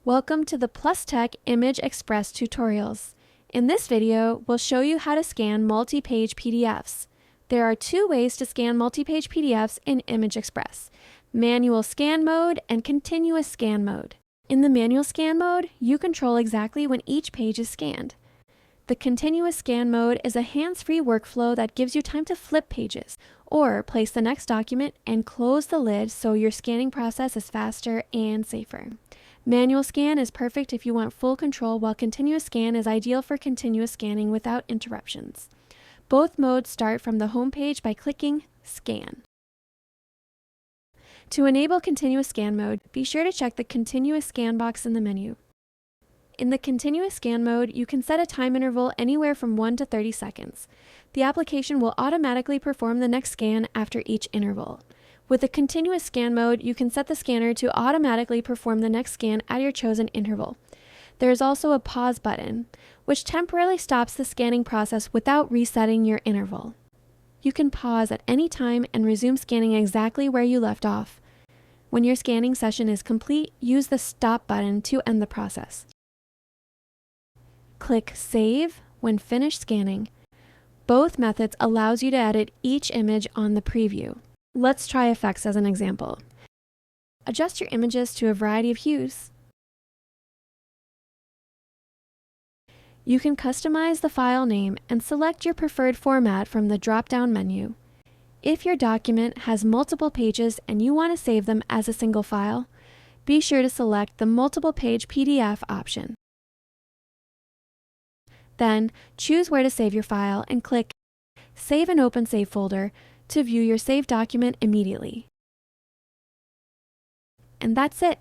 Welcome to the Plustek Image Express tutorials. In this video, we'll show you how to scan multi-page PDFs. There are two ways to scan multi-page PDFs in Image Express: manual scan mode and continuous scan mode. In the manual scan mode, you control exactly when each page is scanned. The continuous scan mode is a hands-free workflow that gives you time to flip pages or place the next document and close the lid so your scanning process is faster and safer. Manual scan is perfect if you want full control, while continuous scan is ideal for continuous scanning without interruptions. Both modes start from the home page by clicking Scan. To enable continuous scan mode, be sure to check the continuous scan box in the menu. In the continuous scan mode, you can set a time interval anywhere from 1 to 30 seconds. The application will automatically perform the next scan after each interval. With the continuous scan mode, you can set the scanner to automatically perform the next scan at your chosen interval. There is also a pause button, which temporarily stops the scanning process without resetting your interval. You can pause at any time and resume scanning exactly where you left off. When your scanning session is complete, use the stop button to end the process. Click Save when finished scanning. Both methods allows you to edit each image on the preview. Let's try effects as an example. Adjust your images to a variety of hues. You can customize the file name and select your preferred format from the drop-down menu. If your document has multiple pages and you want to save them as a single file, be sure to select the multiple page PDF option. Then, choose where to save your file and click Save and Open Save Folder to view your saved document immediately. And that's it!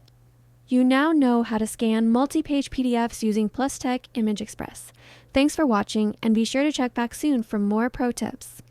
You now know how to scan multi-page PDFs using Plustek Image Express. Thanks for watching, and be sure to check back soon for more pro tips.